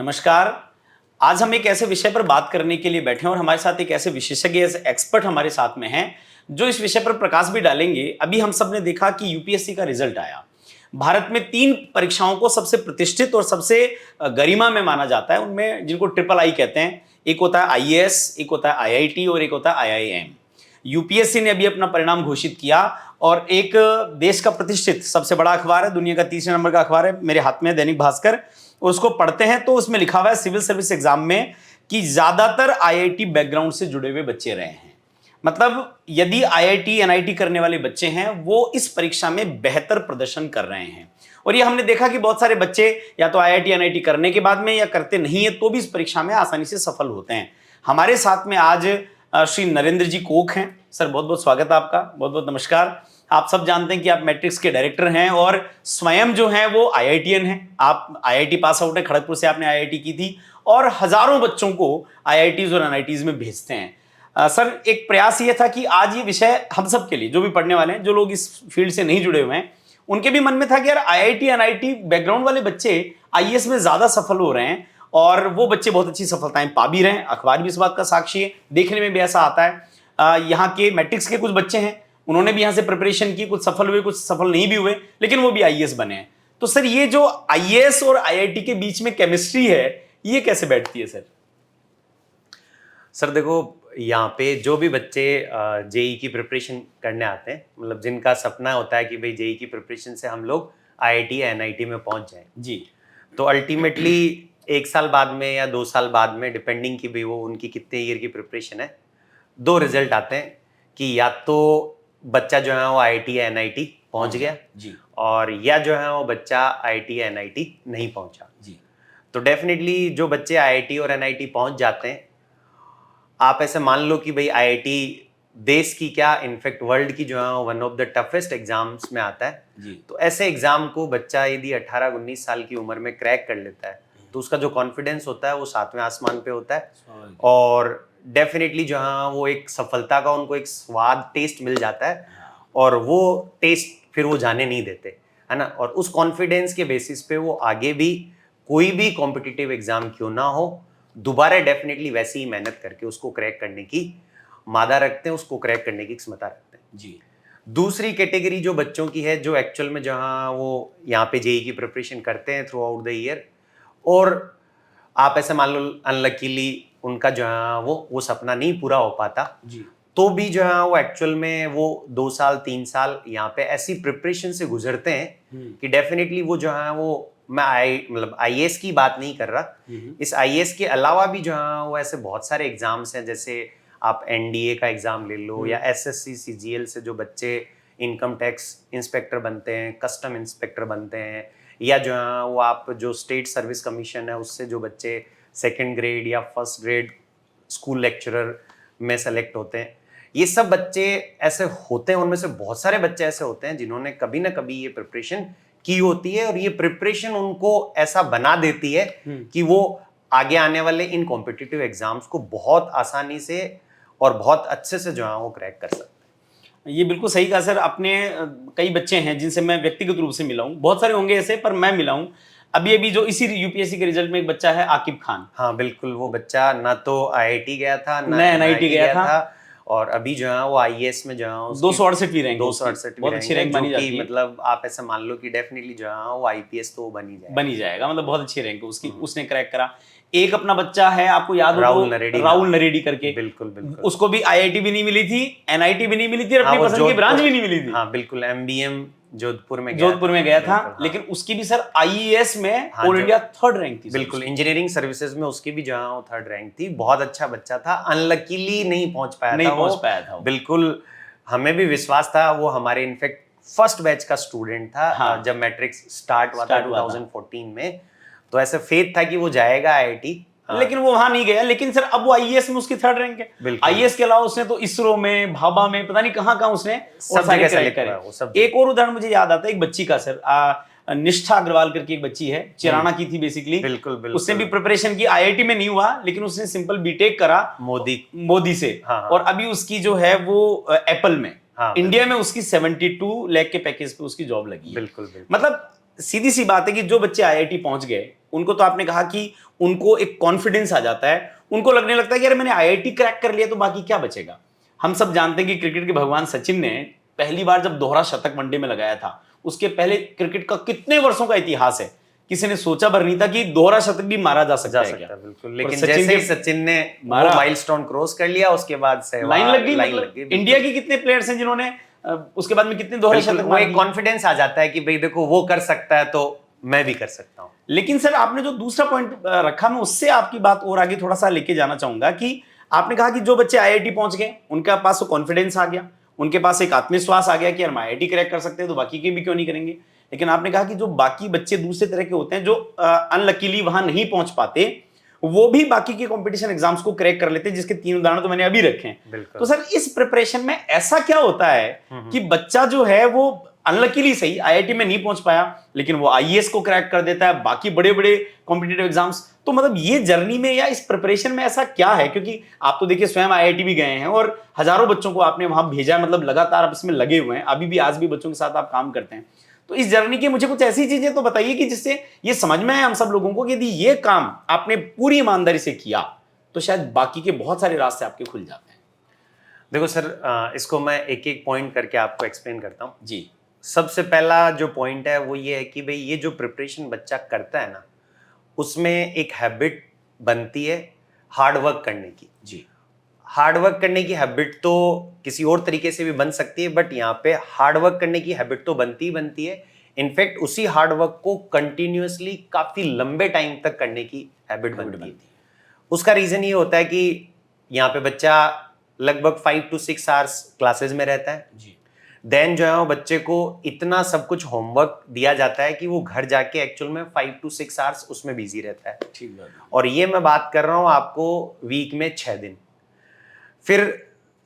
नमस्कार। आज हम एक ऐसे विषय पर बात करने के लिए बैठे हैं और हमारे साथ एक ऐसे विशेषज्ञ एक्सपर्ट हमारे साथ में हैं जो इस विषय पर प्रकाश भी डालेंगे। अभी हम सब ने देखा कि यूपीएससी का रिजल्ट आया। भारत में 3 परीक्षाओं को सबसे प्रतिष्ठित और सबसे गरिमा में माना जाता है, उनमें जिनको ट्रिपल आई कहते हैं। एक होता है आईएएस, एक होता है आईआईटी और एक होता है आईआईएम। यूपीएससी ने अभी अपना परिणाम घोषित किया और एक देश का प्रतिष्ठित सबसे बड़ा अखबार है, दुनिया का 3रे नंबर का अखबार है, मेरे हाथ में दैनिक भास्कर, उसको पढ़ते हैं तो उसमें लिखा हुआ है सिविल सर्विस एग्जाम में कि ज्यादातर आईआईटी बैकग्राउंड से जुड़े हुए बच्चे रहे हैं। मतलब यदि आईआईटी एनआईटी करने वाले बच्चे हैं वो इस परीक्षा में बेहतर प्रदर्शन कर रहे हैं। और ये हमने देखा कि बहुत सारे बच्चे या तो आईआईटी एनआईटी करने के बाद में या करते नहीं है तो भी इस परीक्षा में आसानी से सफल होते हैं। हमारे साथ में आज श्री नरेंद्र जी कोक हैं। सर बहुत बहुत स्वागत है आपका, बहुत बहुत नमस्कार। आप सब जानते हैं कि आप मैट्रिक्स के डायरेक्टर हैं और स्वयं जो हैं वो आईआईटीएन हैं। आप आईआईटी पास आउट है, खड़गपुर से आपने आईआईटी की थी और हजारों बच्चों को आईआईटीज और एनआईटीज में भेजते हैं। सर एक प्रयास ये था कि आज ये विषय हम सब के लिए, जो भी पढ़ने वाले हैं, जो लोग इस फील्ड से नहीं जुड़े हुए हैं, उनके भी मन में था कि यार आईआईटी एनआईटी बैकग्राउंड वाले बच्चे आईएएस में ज्यादा सफल हो रहे हैं और वो बच्चे बहुत अच्छी सफलताएं पा भी रहे हैं। अखबार भी इस बात का साक्षी है, देखने में भी ऐसा आता है। यहाँ के मैट्रिक्स के कुछ बच्चे हैं, उन्होंने भी यहाँ से प्रिपरेशन की, कुछ सफल हुए कुछ सफल नहीं भी हुए, लेकिन वो भी आईएएस बने हैं। तो सर ये जो आईएएस और आईआईटी के बीच में केमिस्ट्री है ये कैसे बैठती है सर? सर देखो, यहाँ पे जो भी बच्चे जेई की प्रिपरेशन करने आते हैं, मतलब जिनका सपना होता है कि भाई जेई की प्रिपरेशन से हम लोग आईआईटी या एनआईटी में पहुंच जाएं जी, तो अल्टीमेटली 1 साल बाद में या 2 साल बाद में, डिपेंडिंग कि भाई वो उनकी कितने ईयर की प्रिपरेशन है, 2 रिजल्ट आते हैं कि या तो बच्चा जो है वो आईआईटी या एनआईटी पहुंच गया जी, और या जो है वो बच्चा आईआईटी या एनआईटी नहीं पहुंचा जी। तो डेफिनेटली जो बच्चे आईआईटी और एनआईटी पहुंच जाते हैं, आप ऐसे मान लो कि भाई आईआईटी देश की क्या, इनफैक्ट वर्ल्ड की जो है one of the toughest exams में आता है जी। तो ऐसे एग्जाम को बच्चा यदि 18-19 साल की उम्र में क्रैक कर लेता है तो उसका जो कॉन्फिडेंस होता है वो 7वें आसमान पे होता है और डेफिनेटली जो है वो एक सफलता का उनको एक स्वाद, टेस्ट मिल जाता है और वो टेस्ट फिर वो जाने नहीं देते, है ना। और उस कॉन्फिडेंस के बेसिस पे वो आगे भी कोई भी कॉम्पिटिटिव एग्जाम क्यों ना हो, दोबारा डेफिनेटली वैसी ही मेहनत करके उसको क्रैक करने की मादा रखते हैं, उसको क्रैक करने की क्षमता रखते हैं जी। दूसरी कैटेगरी जो बच्चों की है, जो एक्चुअल में जहाँ वो यहाँ पे जेई की प्रिपरेशन करते हैं थ्रू आउट द ईयर, और आप ऐसे मान लो अनलकीली उनका जो है वो सपना नहीं पूरा हो पाता जी, तो भी जो है वो एक्चुअल में वो 2 साल 3 साल यहाँ पे ऐसी प्रिपरेशन से गुजरते हैं कि डेफिनेटली वो जो है वो, मैं मतलब आईएएस की बात नहीं कर रहा, इस आईएएस के अलावा भी जो है वो ऐसे बहुत सारे एग्जाम्स हैं, जैसे आप एनडीए का एग्जाम ले लो या एसएससी सीजीएल से जो बच्चे इनकम टैक्स इंस्पेक्टर बनते हैं, कस्टम इंस्पेक्टर बनते हैं, या जो है वो आप जो स्टेट सर्विस कमीशन है उससे जो बच्चे 2nd ग्रेड या 1st ग्रेड स्कूल लेक्चरर में सेलेक्ट होते हैं, ये सब बच्चे ऐसे होते हैं। उनमें से बहुत सारे बच्चे ऐसे होते हैं जिन्होंने कभी ना कभी ये प्रिपरेशन की होती है और ये प्रिपरेशन उनको ऐसा बना देती है कि वो आगे आने वाले इन कॉम्पिटिटिव एग्जाम्स को बहुत आसानी से और बहुत अच्छे से जो है वो क्रैक कर सकते हैं। ये बिल्कुल सही कहा सर आपने। कई बच्चे हैं जिनसे मैं व्यक्तिगत रूप से मिला हूँ, बहुत सारे होंगे ऐसे, पर मैं मिला हूँ। अभी जो इसी यूपीएससी के रिजल्ट में एक बच्चा है आकिब खान। हाँ बिल्कुल, वो बच्चा ना तो आईआईटी गया था ना एनआईटी गया था और अभी जो है वो आईएएस में जो है 268वीं रैंक, 268 बहुत अच्छी रैंक बनी जाती है। मतलब आप ऐसा मान लो कि डेफिनेटली जो है वो आईपीएस तो बन ही जाएगा, मतलब बहुत अच्छी रैंक उसकी, उसने क्रैक करा। एक अपना बच्चा है, आपको याद हो, राहुल नरेडी करके, बिल्कुल उसको भी आईआईटी भी नहीं मिली थी, एनआईटी भी नहीं मिली थी और अपनी पसंद की ब्रांच भी नहीं मिली थी। हाँ बिल्कुल, एमबीएम जोधपुर में गया था, लेकिन उसकी भी सर आईएएस में ऑल इंडिया 3rd रैंक थी। बिल्कुल, इंजीनियरिंग सर्विसेज में उसकी भी जो है 3rd रैंक थी। बहुत अच्छा बच्चा था, अनलकीली नहीं पहुंच पाया था। बिल्कुल, हमें भी विश्वास था, वो हमारे इनफैक्ट फर्स्ट बैच का स्टूडेंट था। हाँ, जब मैट्रिक्स स्टार्ट हुआ था 2014 में, तो ऐसे फेथ था कि वो जाएगा आईआईटी, लेकिन वो वहां नहीं गया। लेकिन सर अब वो आईएएस में उसकी 3rd रैंक है। आईएएस के अलावा उसने तो इसरो में, भाभा में, पता नहीं कहां उसने सब जगह सेलेक्ट करे। एक और उदाहरण मुझे याद आता है, एक बच्ची का सर, निष्ठा अग्रवाल करके एक बच्ची है, चिराना की थी बेसिकली। बिल्कुल। उसने भी प्रिपरेशन की, आईआईटी में नहीं हुआ, लेकिन उसने सिंपल बीटेक करा मोदी से। और अभी उसकी जो है वो एप्पल में, इंडिया में उसकी 72 लाख के पैकेज पे उसकी जॉब लगी। बिल्कुल। मतलब सीधी सी बात है कि जो बच्चे आईआईटी पहुंच गए उनको तो आपने कहा कि उनको एक कॉन्फिडेंस आ जाता है, उनको लगने लगता है कि यार मैंने आईआईटी क्रैक कर लिया तो बाकी क्या बचेगा। हम सब जानते हैं कि क्रिकेट के भगवान सचिन ने पहली बार जब दोहरा शतक वनडे में लगाया था, उसके पहले क्रिकेट का कितने वर्षों का इतिहास है, किसी ने सोचा भर नहीं था कि दोहरा शतक भी मारा जा सकता है क्या। बिल्कुल, लेकिन जैसे ही सचिन ने माइलस्टोन क्रॉस कर लिया, उसके बाद से लाइन लग गई। इंडिया के कितने प्लेयर्स हैं जिन्होंने उसके बाद में कितने दोहरे शतक मारे, एक कॉन्फिडेंस आ जाता है कि भाई देखो वो कर सकता है तो मैं भी कर सकता हूं। लेकिन सर आपने जो दूसरा पॉइंट रखा, मैं उससे आपकी बात और आगे थोड़ा सा लेके जाना चाहूंगा कि आपने कहा कि जो बच्चे आईआईटी पहुंच गए उनके पास कॉन्फिडेंस आ गया, उनके पास एक आत्मविश्वास आ गया कि यार आईआईटी क्रैक कर सकते हैं तो बाकी के भी क्यों नहीं करेंगे। लेकिन आपने कहा कि जो बाकी बच्चे दूसरे तरह के होते हैं जो अनलकीली वहां नहीं पहुंच पाते, वो भी बाकी के कंपटीशन एग्जाम्स को क्रैक कर लेते हैं, जिसके 3 उदाहरण तो मैंने अभी रखे हैं। तो सर इस प्रिपरेशन में ऐसा क्या होता है कि बच्चा जो है वो अनलकीली सही आईआईटी में नहीं पहुंच पाया, लेकिन वो आईएएस को क्रैक कर देता है, बाकी बड़े बड़े कॉम्पिटिटिव एग्जाम्स। तो मतलब ये जर्नी में या इस प्रिपरेशन में ऐसा क्या है, क्योंकि आप तो देखिए स्वयं आईआईटी भी गए हैं और हजारों बच्चों को आपने वहां भेजा है, मतलब लगातार आप इसमें लगे हुए हैं, अभी भी आज भी बच्चों के साथ आप काम करते हैं। तो इस जर्नी के मुझे कुछ ऐसी चीजें तो बताइए कि जिससे ये समझ में आए हम सब लोगों को कि यदि ये काम आपने पूरी ईमानदारी से किया तो शायद बाकी के बहुत सारे रास्ते आपके खुल जाते हैं। देखो सर, इसको मैं एक एक पॉइंट करके आपको एक्सप्लेन करता हूँ जी। सबसे पहला जो पॉइंट है वो ये है कि भाई ये जो प्रिपरेशन बच्चा करता है ना, उसमें एक हैबिट बनती है हार्ड वर्क करने की। जी। हार्ड वर्क करने की हैबिट तो किसी और तरीके से भी बन सकती है, बट यहाँ पे हार्ड वर्क करने की हैबिट तो बनती ही बनती है। इनफैक्ट उसी हार्ड वर्क को कंटिन्यूअसली काफी लंबे टाइम तक करने की हैबिट बनती है। उसका रीजन ये होता है कि यहाँ पे बच्चा लगभग 5 to 6 आवर्स क्लासेस में रहता है। जी। देन जो है वो बच्चे को इतना सब कुछ होमवर्क दिया जाता है कि वो घर जाके एक्चुअल में 5 to 6 आवर्स उसमें बिजी रहता है। ठीक है। और ये मैं बात कर रहा हूँ आपको वीक में 6 दिन। फिर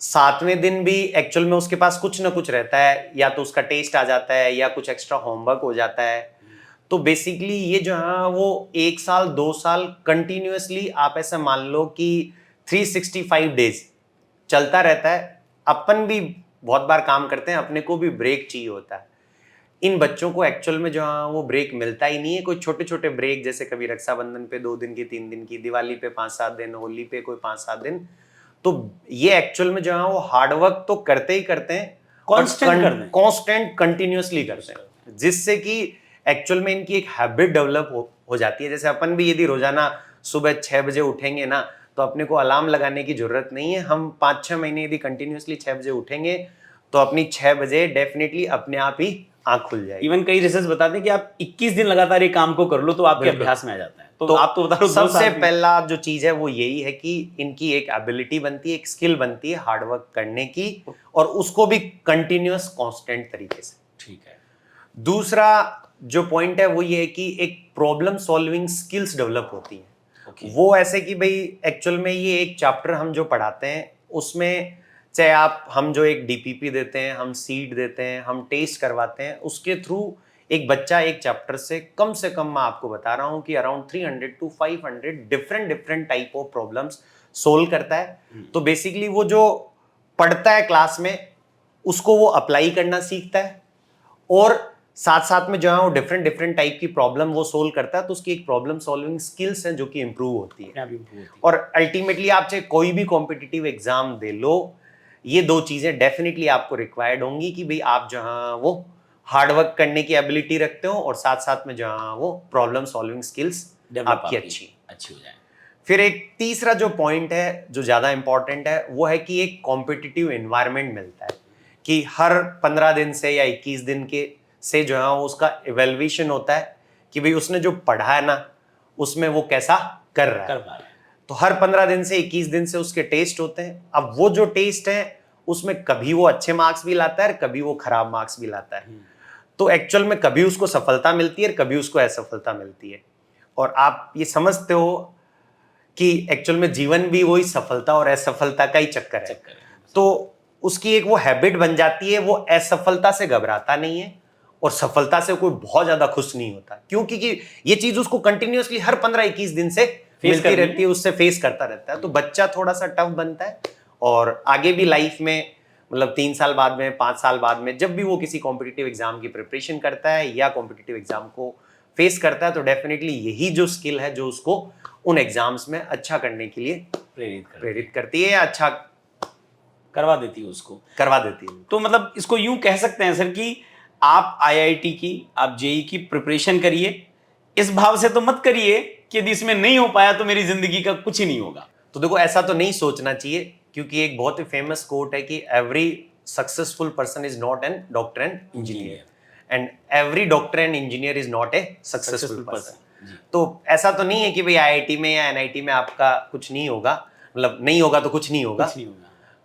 7वें दिन भी एक्चुअल में उसके पास कुछ ना कुछ रहता है, या तो उसका टेस्ट आ जाता है या कुछ एक्स्ट्रा होमवर्क हो जाता है। तो बेसिकली ये जो है वो 1 साल 2 साल कंटिन्यूअसली आप ऐसा मान लो कि 365 डेज चलता रहता है। अपन भी बहुत बार काम करते हैं, अपने को भी ब्रेक चाहिए होता है। इन बच्चों को एक्चुअल में जो है वो ब्रेक मिलता ही नहीं है। कोई छोटे छोटे ब्रेक, जैसे कभी रक्षाबंधन पे 2 दिन की 3 दिन की, दिवाली पे 5-7 दिन, होली पे कोई 5-7 दिन। तो ये एक्चुअल में जो है वो हार्ड वर्क तो करते ही करते हैं, कांस्टेंट कंटिन्यूअसली करते हैं, जिससे कि एक्चुअल में इनकी एक हैबिट डेवलप हो जाती है। जैसे अपन भी यदि रोजाना सुबह 6 बजे उठेंगे ना, तो अपने को अलार्म लगाने की जरूरत नहीं है। हम 5-6 महीने यदि कंटिन्यूअसली 6 बजे उठेंगे तो अपनी 6 बजे डेफिनेटली अपने आप ही आंख खुल जाएगी। इवन कई रिसर्च बताते हैं कि आप 21 दिन लगातार ये काम को कर लो तो आपके अभ्यास में आ जाता है। तो आप तो बता रहे हो सबसे पहला जो चीज है वो यही है कि इनकी एक एबिलिटी बनती है, एक स्किल बनती है हार्ड वर्क करने की, और उसको भी कंटिन्यूअस कांस्टेंट तरीके से। ठीक है। दूसरा जो पॉइंट है वो ये है कि एक प्रॉब्लम सॉल्विंग स्किल्स डेवलप होती है। वो ऐसे कि भाई एक्चुअल में ये एक चैप्टर हम जो पढ़ाते हैं उसमें चाहे हम जो एक डीपीपी देते हैं, हम सीट देते हैं, हम टेस्ट करवाते हैं, उसके थ्रू एक बच्चा एक चैप्टर से कम मैं आपको बता रहा हूं कि around 300 to 500 different type of problems solve करता है। तो बेसिकली वो जो पढ़ता है क्लास में उसको वो अप्लाई करना सीखता है, और साथ साथ में जो है वो डिफरेंट टाइप की प्रॉब्लम वो सोल्व करता है। तो उसकी एक प्रॉब्लम सॉल्विंग स्किल्स है जो कि इंप्रूव होती है। और अल्टीमेटली आप चाहे कोई भी कॉम्पिटिटिव एग्जाम दे लो, ये 2 चीजें डेफिनेटली आपको रिक्वायर्ड होंगी कि भाई आप जहां वो हार्ड वर्क करने की एबिलिटी रखते हो और साथ साथ में जहां वो प्रॉब्लम सॉल्विंग स्किल्स आपकी अच्छी हो जाए। फिर एक तीसरा जो पॉइंट है जो ज्यादा इंपॉर्टेंट है वो है कि एक कॉम्पिटिटिव एनवायरनमेंट मिलता है कि हर 15 दिन से या 21 दिन के से जो है उसका इवेल्युएशन होता है कि भाई उसने जो पढ़ा है ना उसमें वो कैसा कर रहा है। तो हर 15 दिन से 21 दिन से उसके टेस्ट होते हैं। अब वो जो टेस्ट है उसमें कभी वो अच्छे मार्क्स भी लाता है और कभी वो खराब मार्क्स भी लाता है। तो एक्चुअल में कभी उसको सफलता मिलती है और कभी उसको असफलता मिलती है। और आप ये समझते हो कि एक्चुअल में जीवन भी वही सफलता और असफलता का ही चक्कर है। तो उसकी एक वो हैबिट बन जाती है, वो असफलता से घबराता नहीं है और सफलता से कोई बहुत ज्यादा खुश नहीं होता, क्योंकि ये चीज उसको कंटिन्यूअसली हर 15-21 दिन से मिलती रहती है, उससे फेस करता रहता है। तो बच्चा थोड़ा सा टफ बनता है और आगे भी लाइफ में मतलब 3 साल बाद में 5 साल बाद में जब भी वो किसी कॉम्पिटिटिव एग्जाम की प्रिपरेशन करता है या कॉम्पिटिटिव एग्जाम को फेस करता है तो डेफिनेटली यही जो स्किल है जो उसको उन एग्जाम्स में अच्छा करने के लिए प्रेरित करती है या अच्छा करवा देती है, उसको करवा देती है। तो मतलब इसको यूं कह सकते हैं सर कि आप आईआईटी की, आप जेई की प्रिपरेशन करिए, इस भाव से तो मत करिए कि यदि इसमें नहीं हो पाया तो मेरी जिंदगी का कुछ ही नहीं होगा। तो देखो ऐसा तो नहीं सोचना चाहिए, क्योंकि एक बहुत ही फेमस कोट है कि every successful person is not an doctor and engineer and every doctor and engineer is not a successful person. तो ऐसा तो नहीं है कि भाई आईआईटी में या एनआईटी में आपका कुछ नहीं होगा, मतलब नहीं होगा तो कुछ नहीं होगा।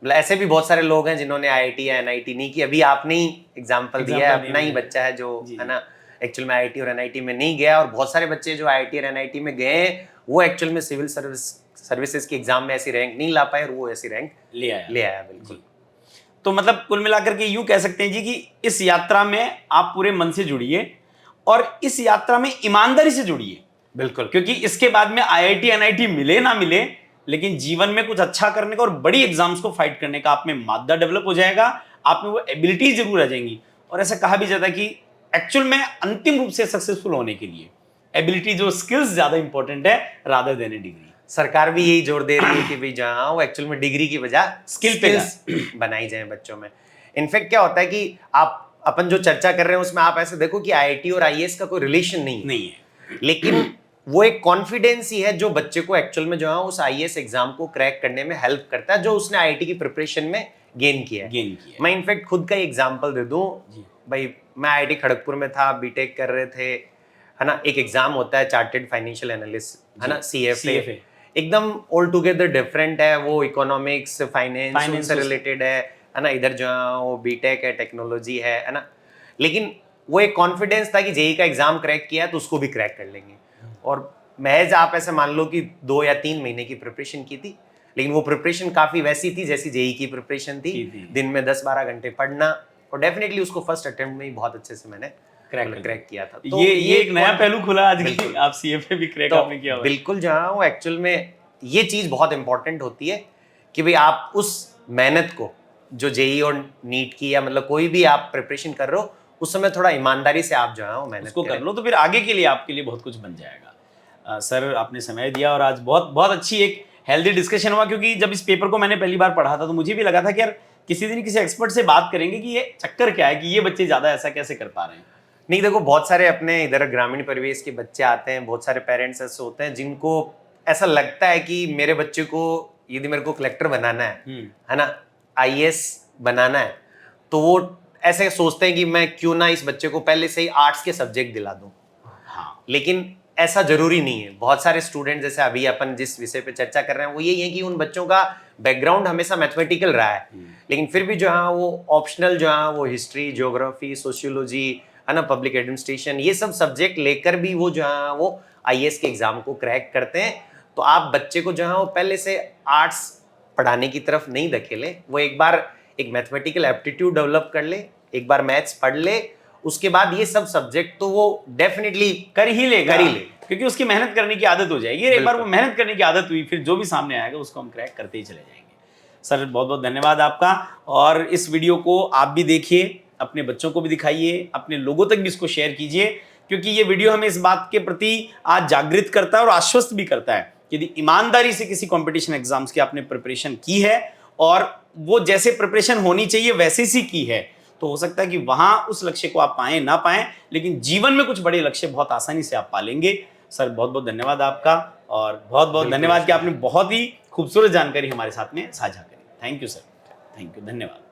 मतलब ऐसे भी बहुत सारे लोग हैं जिन्होंने आईआईटी या एनआईटी नहीं की। अभी आपने ही एग्जांपल दिया है, अपना ही बच्चा है जो है ना एक्चुअल में आईआईटी और एनआईटी में नहीं गया, और बहुत सारे बच्चे जो आईआईटी और एनआईटी में गए वो एक्चुअल में सिविल सर्विसेज के एग्जाम में ऐसी रैंक नहीं ला पाए और वो ऐसी रैंक ले आया। बिल्कुल। तो मतलब कुल मिलाकर के यूं कह सकते हैं जी कि इस यात्रा में आप पूरे मन से जुड़िए और इस यात्रा में ईमानदारी से जुड़िए। बिल्कुल, क्योंकि इसके बाद में आईआईटी एनआईटी मिले ना मिले, लेकिन जीवन में कुछ अच्छा करने का और बड़ी एग्जाम्स को फाइट करने का आप में मादा डेवलप हो जाएगा, आप में वो एबिलिटी जरूर आ जाएंगी। और ऐसा कहा भी जाता है कि एक्चुअल में अंतिम रूप से सक्सेसफुल होने के लिए एबिलिटी, जो स्किल्स ज्यादा इंपॉर्टेंट है रादर देन ए डिग्री। सरकार भी यही जोर दे रही है कि भाई जहाँ वो एक्चुअल में डिग्री की बजाय स्किल्स बनाई जाए बच्चों में। इनफैक्ट क्या होता है कि आप अपन जो चर्चा कर रहे हैं उसमें आप ऐसे देखो कि आईआईटी और आईएएस का कोई रिलेशन नहीं है, लेकिन वो एक कॉन्फिडेंस ही है जो बच्चे को एक्चुअल में जो है उस आईएएस एग्जाम को क्रैक करने में हेल्प करता है, जो उसने आईआईटी की प्रिपरेशन में गेन किया है। मैं इनफैक्ट खुद का एग्जांपल दे दूं भाई, मैं आईआईटी खड़गपुर में था, बीटेक कर रहे थे, है ना। एक एग्जाम होता है चार्टेड फाइनेंशियल एनालिस्ट, है ना, सीएफए, एकदम ऑल टुगेदर डिफरेंट है। वो इकोनॉमिक्स फाइनेंस से रिलेटेड है ना। इधर जो है वो बीटेक है, टेक्नोलॉजी है ना। लेकिन वो एक कॉन्फिडेंस था कि जेई का एग्जाम क्रैक किया तो उसको भी क्रैक कर लेंगे। और महज आप ऐसे मान लो कि 2 या 3 महीने की प्रिपरेशन की थी, लेकिन वो प्रिपरेशन काफी वैसी थी जैसी जेई की प्रिपरेशन थी। दिन में 10-12 घंटे पढ़ना, और डेफिनेटली उसको फर्स्ट अटेम्प्ट में ही बहुत अच्छे से मैंने क्रैक किया था। तो ये एक नया पहलू खुला आज की, आप सीएफए भी क्रैक आपने किया हुआ है। बिल्कुल, जहाँ वो एक्चुअल में ये चीज बहुत इंपॉर्टेंट होती है कि भाई आप उस मेहनत को जो जेई और नीट की या मतलब कोई भी आप प्रिपरेशन कर रहे हो उस समय थोड़ा ईमानदारी से आप जो है वो मेहनत को कर लो, तो फिर आगे के लिए आपके लिए बहुत कुछ बन जाएगा। सर आपने समय दिया और आज बहुत बहुत अच्छी एक हेल्दी डिस्कशन हुआ, क्योंकि जब इस पेपर को मैंने पहली बार पढ़ा था तो मुझे भी लगा था कि यार किसी दिन किसी एक्सपर्ट से बात करेंगे कि ये चक्कर क्या है कि ये बच्चे ज्यादा ऐसा कैसे कर पा रहे हैं। नहीं, देखो बहुत सारे अपने इधर ग्रामीण परिवेश के बच्चे आते हैं, बहुत सारे पेरेंट्स ऐसे होते हैं जिनको ऐसा लगता है कि मेरे बच्चे को यदि मेरे को कलेक्टर बनाना है ना, आईएएस बनाना है, तो वो ऐसे सोचते हैं कि मैं क्यों ना इस बच्चे को पहले से ही आर्ट्स के सब्जेक्ट दिला दूं। हाँ। लेकिन ऐसा जरूरी नहीं है। बहुत सारे स्टूडेंट जैसे अभी अपन जिस विषय पे चर्चा कर रहे हैं वो यही है कि उन बच्चों का बैकग्राउंड हमेशा मैथमेटिकल रहा है, लेकिन फिर भी जो है वो ऑप्शनल जो है वो हिस्ट्री, ज्योग्राफी, सोशियोलॉजी, है ना, पब्लिक एडमिनिस्ट्रेशन, ये सब सब्जेक्ट लेकर भी वो जो है वो आईएएस के एग्जाम को क्रैक करते हैं। तो आप बच्चे को जो है वो पहले से आर्ट्स पढ़ाने की तरफ नहीं धकेलें। वो एक बार एक मैथमेटिकल एप्टीट्यूड डेवलप कर ले, एक बार मैथ्स पढ़ ले, उसके बाद ये सब सब्जेक्ट तो वो डेफिनेटली कर ही ले, क्योंकि उसकी मेहनत करने की आदत हो जाएगी। एक बार वो मेहनत करने की आदत हुई, फिर जो भी सामने आएगा उसको हम क्रैक करते ही चले जाएंगे। सर बहुत बहुत धन्यवाद आपका, और इस वीडियो को आप भी देखिए, अपने बच्चों को भी दिखाइए, अपने लोगों तक भी इसको शेयर कीजिए, क्योंकि ये वीडियो हमें इस बात के प्रति आज जागृत करता है और आश्वस्त भी करता है कि यदि ईमानदारी से किसी कंपटीशन एग्जाम्स की आपने प्रिपरेशन की है और वो जैसे प्रिपरेशन होनी चाहिए वैसे सी की है, तो हो सकता है कि वहां उस लक्ष्य को आप पाएं ना पाएं, लेकिन जीवन में कुछ बड़े लक्ष्य बहुत आसानी से आप पालेंगे। सर बहुत बहुत धन्यवाद आपका, और बहुत बहुत धन्यवाद कि आपने बहुत ही खूबसूरत जानकारी हमारे साथ में साझा करी। Thank you sir, thank you, धन्यवाद।